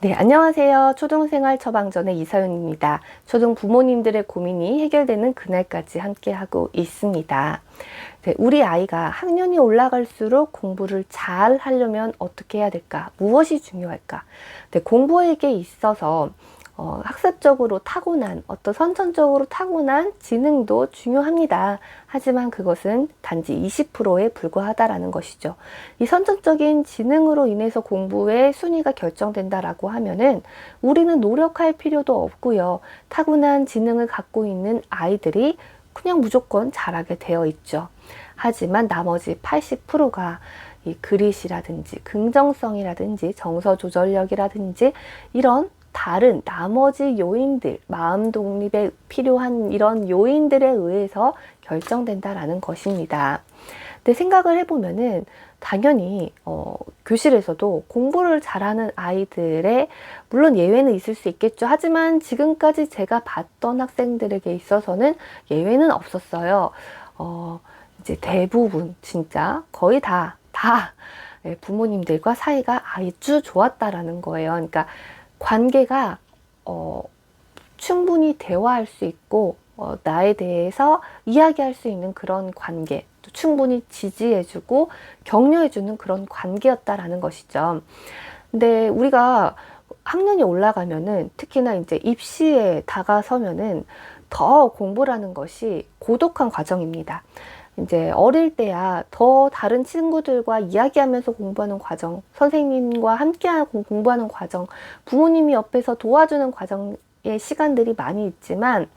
네, 안녕하세요. 초등생활 처방전의 이서윤입니다. 초등 부모님들의 고민이 해결되는 그날까지 함께하고 있습니다. 네, 우리 아이가 학년이 올라갈수록 공부를 잘 하려면 어떻게 해야 될까? 무엇이 중요할까? 네, 공부에게 있어서 학습적으로 타고난, 어떤 선천적으로 타고난 지능도 중요합니다. 하지만 그것은 단지 20%에 불과하다라는 것이죠. 이 선천적인 지능으로 인해서 공부의 순위가 결정된다라고 하면은 우리는 노력할 필요도 없고요. 타고난 지능을 갖고 있는 아이들이 그냥 무조건 잘하게 되어 있죠. 하지만 나머지 80%가 이 그릿이라든지 긍정성이라든지 정서 조절력이라든지 이런 다른 나머지 요인들, 마음 독립에 필요한 이런 요인들에 의해서 결정된다라는 것입니다. 근데 생각을 해보면은 당연히 교실에서도 공부를 잘하는 아이들의 물론 예외는 있을 수 있겠죠. 하지만 지금까지 제가 봤던 학생들에게 있어서는 예외는 없었어요. 이제 대부분 진짜 거의 다 부모님들과 사이가 아주 좋았다라는 거예요. 그러니까 관계가 충분히 대화할 수 있고 나에 대해서 이야기할 수 있는 그런 관계, 또 충분히 지지해주고 격려해주는 그런 관계였다라는 것이죠. 근데 우리가 학년이 올라가면은 특히나 이제 입시에 다가서면은 더 공부라는 것이 고독한 과정입니다. 이제 어릴 때야 더 다른 친구들과 이야기하면서 공부하는 과정, 선생님과 함께하고 공부하는 과정, 부모님이 옆에서 도와주는 과정의 시간들이 많이 있지만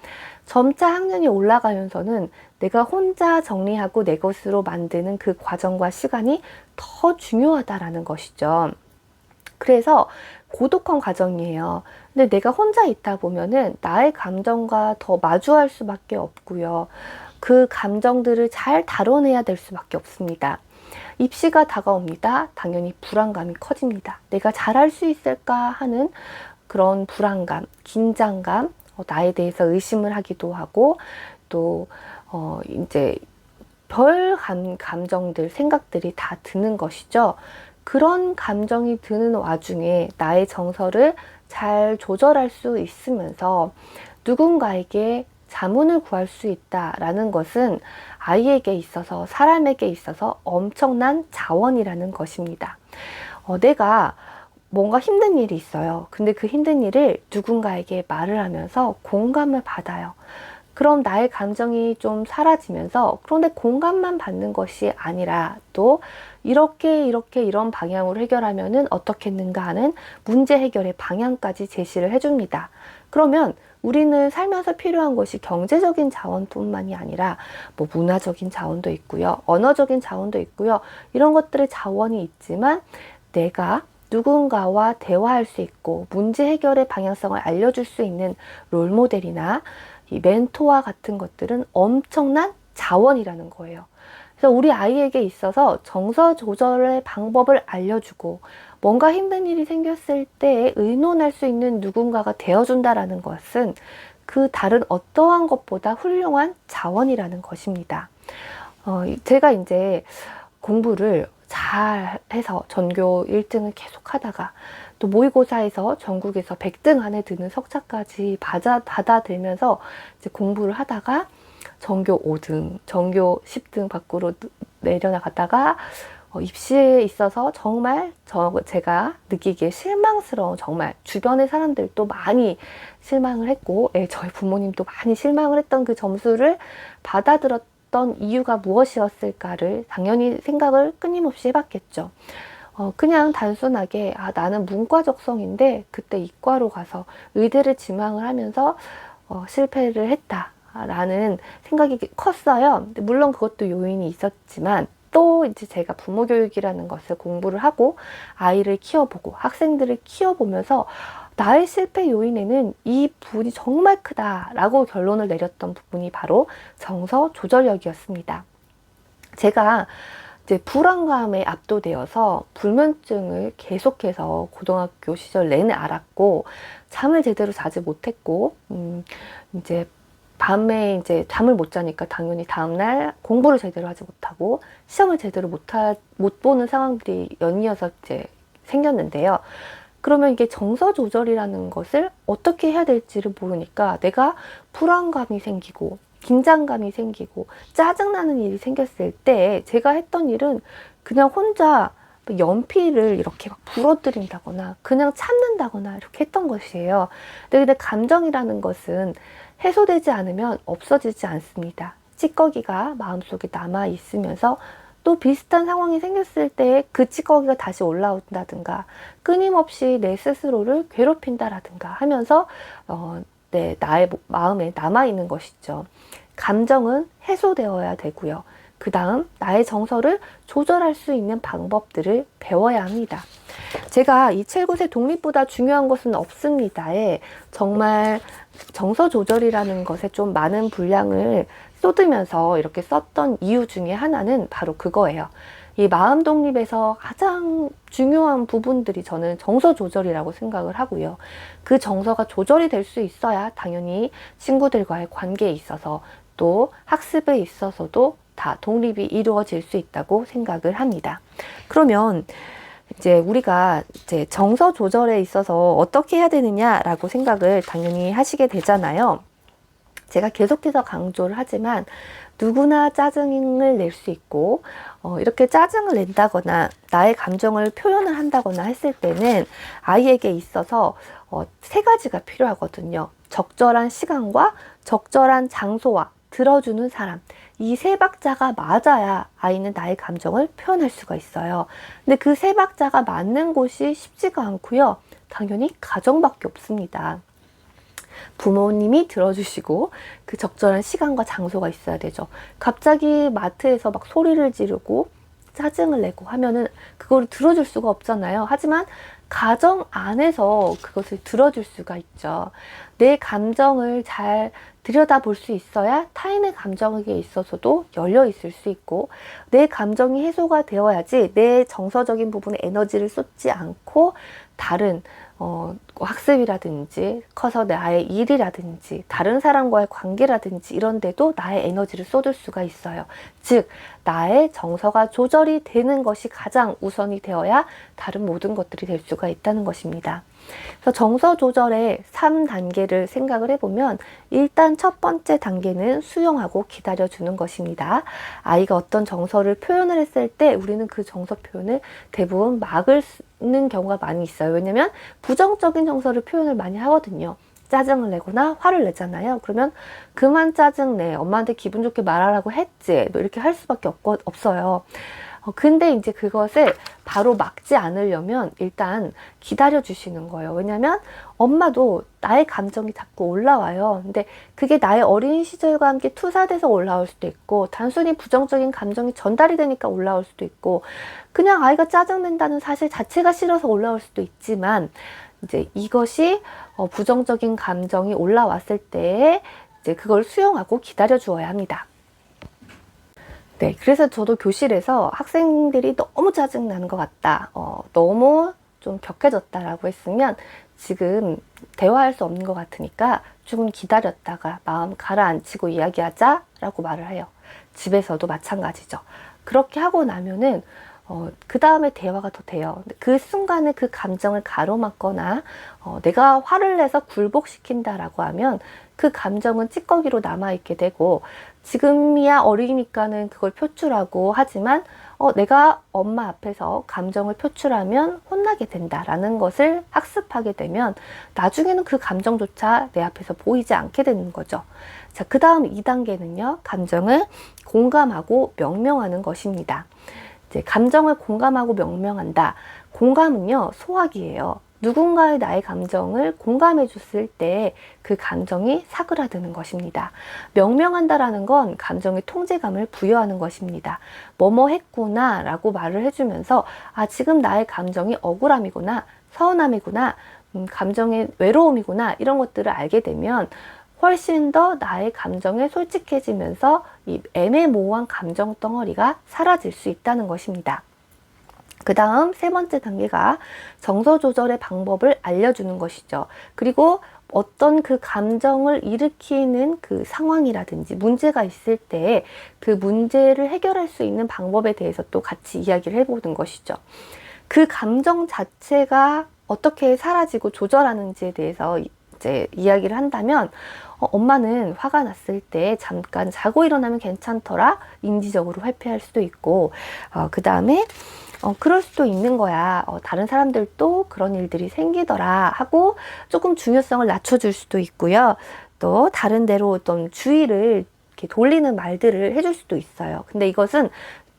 점차 학년이 올라가면서는 내가 혼자 정리하고 내 것으로 만드는 그 과정과 시간이 더 중요하다라는 것이죠. 그래서 고독한 과정이에요. 근데 내가 혼자 있다 보면은 나의 감정과 더 마주할 수밖에 없고요. 그 감정들을 잘 다뤄내야 될 수밖에 없습니다. 입시가 다가옵니다. 당연히 불안감이 커집니다. 내가 잘할 수 있을까 하는 그런 불안감, 긴장감, 나에 대해서 의심을 하기도 하고 또 이제 별 감정들, 생각들이 다 드는 것이죠. 그런 감정이 드는 와중에 나의 정서를 잘 조절할 수 있으면서 누군가에게 자문을 구할 수 있다라는 것은 아이에게 있어서, 사람에게 있어서 엄청난 자원이라는 것입니다. 내가 뭔가 힘든 일이 있어요. 근데 그 힘든 일을 누군가에게 말을 하면서 공감을 받아요. 그럼 나의 감정이 좀 사라지면서, 그런데 공감만 받는 것이 아니라 또 이렇게 이런 방향으로 해결하면은 어떻겠는가 하는 문제 해결의 방향까지 제시를 해줍니다. 그러면 우리는 살면서 필요한 것이 경제적인 자원뿐만이 아니라 뭐 문화적인 자원도 있고요. 언어적인 자원도 있고요. 이런 것들의 자원이 있지만 내가 누군가와 대화할 수 있고 문제 해결의 방향성을 알려줄 수 있는 롤모델이나 이 멘토와 같은 것들은 엄청난 자원이라는 거예요. 그래서 우리 아이에게 있어서 정서 조절의 방법을 알려주고 뭔가 힘든 일이 생겼을 때 의논할 수 있는 누군가가 되어준다라는 것은 그 다른 어떠한 것보다 훌륭한 자원이라는 것입니다. 제가 이제 공부를 잘 해서 전교 1등을 계속 하다가 또 모의고사에서 전국에서 100등 안에 드는 석차까지 받아들면서 이제 공부를 하다가 전교 5등, 전교 10등 밖으로 내려나갔다가 입시에 있어서 정말 제가 느끼기에 실망스러운, 정말 주변의 사람들도 많이 실망을 했고 저희 부모님도 많이 실망을 했던 그 점수를 받아들었던 이유가 무엇이었을까를 당연히 생각을 끊임없이 해봤겠죠. 그냥 단순하게 나는 문과적성인데 그때 이과로 가서 의대를 지망을 하면서 실패를 했다라는 생각이 컸어요. 근데 물론 그것도 요인이 있었지만 또 이제 제가 부모 교육이라는 것을 공부를 하고 아이를 키워보고 학생들을 키워보면서 나의 실패 요인에는 이 부분이 정말 크다라고 결론을 내렸던 부분이 바로 정서 조절력이었습니다. 제가 이제 불안감에 압도되어서 불면증을 계속해서 고등학교 시절 내내 앓았고 잠을 제대로 자지 못했고 이제 밤에 이제 잠을 못 자니까 당연히 다음날 공부를 제대로 하지 못하고 시험을 제대로 못 보는 상황들이 연이어서 이제 생겼는데요. 그러면 이게 정서 조절이라는 것을 어떻게 해야 될지를 모르니까 내가 불안감이 생기고 긴장감이 생기고 짜증나는 일이 생겼을 때 제가 했던 일은 그냥 혼자 연필을 이렇게 막 부러뜨린다거나 그냥 참는다거나 이렇게 했던 것이에요. 근데 감정이라는 것은 해소되지 않으면 없어지지 않습니다. 찌꺼기가 마음속에 남아 있으면서 또 비슷한 상황이 생겼을 때 그 찌꺼기가 다시 올라온다든가 끊임없이 내 스스로를 괴롭힌다라든가 하면서 나의 마음에 남아있는 것이죠. 감정은 해소되어야 되고요. 그 다음 나의 정서를 조절할 수 있는 방법들을 배워야 합니다. 제가 이 칠곳의 독립보다 중요한 것은 없습니다에 정말 정서 조절이라는 것에 좀 많은 분량을 쏟으면서 이렇게 썼던 이유 중에 하나는 바로 그거예요. 이 마음 독립에서 가장 중요한 부분들이 저는 정서 조절이라고 생각을 하고요. 그 정서가 조절이 될 수 있어야 당연히 친구들과의 관계에 있어서 또 학습에 있어서도 다 독립이 이루어질 수 있다고 생각을 합니다. 그러면 이제 우리가 이제 정서 조절에 있어서 어떻게 해야 되느냐라고 생각을 당연히 하시게 되잖아요. 제가 계속해서 강조를 하지만 누구나 짜증을 낼 수 있고 이렇게 짜증을 낸다거나 나의 감정을 표현을 한다거나 했을 때는 아이에게 있어서 세 가지가 필요하거든요. 적절한 시간과 적절한 장소와 들어주는 사람, 이 세 박자가 맞아야 아이는 나의 감정을 표현할 수가 있어요. 근데 그 세 박자가 맞는 곳이 쉽지가 않고요. 당연히 가정밖에 없습니다. 부모님이 들어주시고 그 적절한 시간과 장소가 있어야 되죠. 갑자기 마트에서 막 소리를 지르고 짜증을 내고 하면은 그거를 들어줄 수가 없잖아요. 하지만 가정 안에서 그것을 들어줄 수가 있죠. 내 감정을 잘 들여다볼 수 있어야 타인의 감정에 있어서도 열려 있을 수 있고 내 감정이 해소가 되어야지 내 정서적인 부분에 에너지를 쏟지 않고 다른 학습이라든지 커서 나의 일이라든지 다른 사람과의 관계라든지 이런 데도 나의 에너지를 쏟을 수가 있어요. 즉 나의 정서가 조절이 되는 것이 가장 우선이 되어야 다른 모든 것들이 될 수가 있다는 것입니다. 그래서 정서 조절의 3단계를 생각을 해보면 일단 첫 번째 단계는 수용하고 기다려주는 것입니다. 아이가 어떤 정서를 표현을 했을 때 우리는 그 정서 표현을 대부분 막는 경우가 많이 있어요. 왜냐면 부정적인 정서를 표현을 많이 하거든요. 짜증을 내거나 화를 내잖아요. 그러면 그만 짜증내, 엄마한테 기분 좋게 말하라고 했지, 뭐 이렇게 할 수밖에 없어요. 근데 이제 그것을 바로 막지 않으려면 일단 기다려 주시는 거예요. 왜냐면 엄마도 나의 감정이 자꾸 올라와요. 근데 그게 나의 어린 시절과 함께 투사돼서 올라올 수도 있고 단순히 부정적인 감정이 전달이 되니까 올라올 수도 있고 그냥 아이가 짜증낸다는 사실 자체가 싫어서 올라올 수도 있지만 이제 이것이 부정적인 감정이 올라왔을 때 이제 그걸 수용하고 기다려 주어야 합니다. 네, 그래서 저도 교실에서 학생들이 너무 짜증나는 것 같다, 너무 좀 격해졌다라고 했으면 지금 대화할 수 없는 것 같으니까 조금 기다렸다가 마음 가라앉히고 이야기하자라고 말을 해요. 집에서도 마찬가지죠. 그렇게 하고 나면은 그 다음에 대화가 더 돼요. 그 순간에 그 감정을 가로막거나 내가 화를 내서 굴복시킨다라고 하면 그 감정은 찌꺼기로 남아있게 되고 지금이야 어리니까는 그걸 표출하고 하지만 내가 엄마 앞에서 감정을 표출하면 혼나게 된다라는 것을 학습하게 되면 나중에는 그 감정조차 내 앞에서 보이지 않게 되는 거죠. 자, 그 다음 2단계는요. 감정을 공감하고 명명하는 것입니다. 이제 감정을 공감하고 명명한다. 공감은요, 소화기예요. 누군가의 나의 감정을 공감해 줬을 때 그 감정이 사그라드는 것입니다. 명명한다라는 건 감정의 통제감을 부여하는 것입니다. 뭐뭐 했구나 라고 말을 해주면서 지금 나의 감정이 억울함이구나, 서운함이구나, 감정의 외로움이구나 이런 것들을 알게 되면 훨씬 더 나의 감정에 솔직해지면서 이 애매모호한 감정 덩어리가 사라질 수 있다는 것입니다. 그 다음 세 번째 단계가 정서 조절의 방법을 알려주는 것이죠. 그리고 어떤 그 감정을 일으키는 그 상황이라든지 문제가 있을 때 그 문제를 해결할 수 있는 방법에 대해서 또 같이 이야기를 해보는 것이죠. 그 감정 자체가 어떻게 사라지고 조절하는지에 대해서 이제 이야기를 한다면, 엄마는 화가 났을 때 잠깐 자고 일어나면 괜찮더라. 인지적으로 회피할 수도 있고, 그 다음에 그럴 수도 있는 거야. 다른 사람들도 그런 일들이 생기더라 하고 조금 중요성을 낮춰줄 수도 있고요. 또 다른 데로 어떤 주의를 이렇게 돌리는 말들을 해줄 수도 있어요. 근데 이것은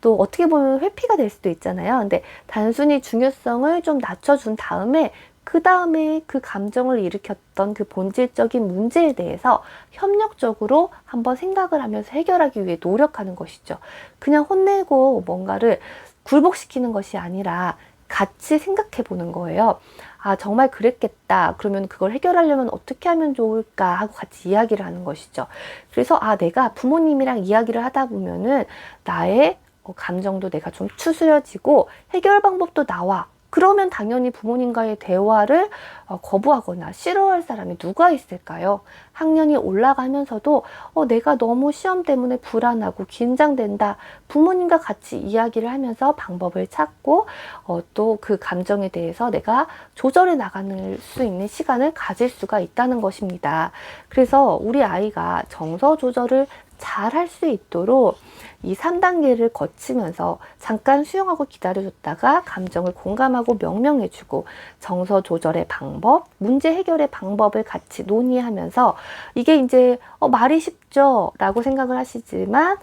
또 어떻게 보면 회피가 될 수도 있잖아요. 근데 단순히 중요성을 좀 낮춰준 다음에 그 다음에 그 감정을 일으켰던 그 본질적인 문제에 대해서 협력적으로 한번 생각을 하면서 해결하기 위해 노력하는 것이죠. 그냥 혼내고 뭔가를 굴복시키는 것이 아니라 같이 생각해 보는 거예요. 아, 정말 그랬겠다. 그러면 그걸 해결하려면 어떻게 하면 좋을까 하고 같이 이야기를 하는 것이죠. 그래서 내가 부모님이랑 이야기를 하다 보면은 나의 감정도 내가 좀 추스려지고 해결 방법도 나와. 그러면 당연히 부모님과의 대화를 거부하거나 싫어할 사람이 누가 있을까요? 학년이 올라가면서도 내가 너무 시험 때문에 불안하고 긴장된다. 부모님과 같이 이야기를 하면서 방법을 찾고 또 그 감정에 대해서 내가 조절해 나가는 수 있는 시간을 가질 수가 있다는 것입니다. 그래서 우리 아이가 정서 조절을 잘 할 수 있도록 이 3단계를 거치면서 잠깐 수용하고 기다려줬다가 감정을 공감하고 명명해주고 정서 조절의 방법, 문제 해결의 방법을 같이 논의하면서 이게 이제 말이 쉽죠? 라고 생각을 하시지만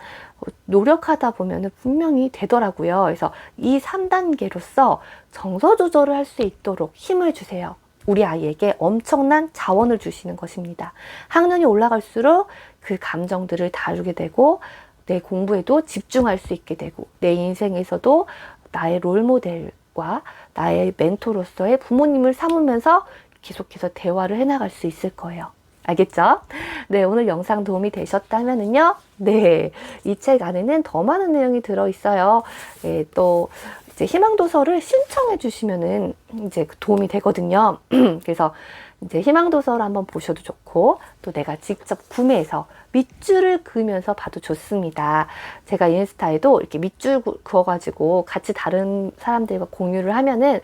노력하다 보면 분명히 되더라고요. 그래서 이 3단계로서 정서 조절을 할 수 있도록 힘을 주세요. 우리 아이에게 엄청난 자원을 주시는 것입니다. 학년이 올라갈수록 그 감정들을 다루게 되고 내 공부에도 집중할 수 있게 되고 내 인생에서도 나의 롤모델과 나의 멘토로서의 부모님을 삼으면서 계속해서 대화를 해나갈 수 있을 거예요. 알겠죠? 네, 오늘 영상 도움이 되셨다면은요. 네, 이 책 안에는 더 많은 내용이 들어있어요. 네, 또 이제 희망도서를 신청해 주시면은 이제 도움이 되거든요. 그래서 이제 희망도서를 한번 보셔도 좋고 또 내가 직접 구매해서 밑줄을 그으면서 봐도 좋습니다. 제가 인스타에도 이렇게 밑줄 그어가지고 같이 다른 사람들과 공유를 하면은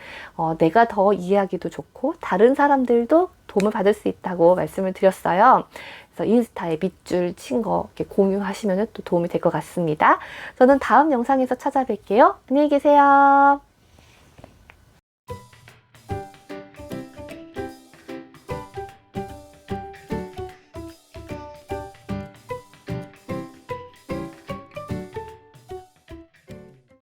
내가 더 이해하기도 좋고 다른 사람들도 도움을 받을 수 있다고 말씀을 드렸어요. 그래서 인스타에 밑줄 친 거 이렇게 공유하시면 또 도움이 될 것 같습니다. 저는 다음 영상에서 찾아뵐게요. 안녕히 계세요.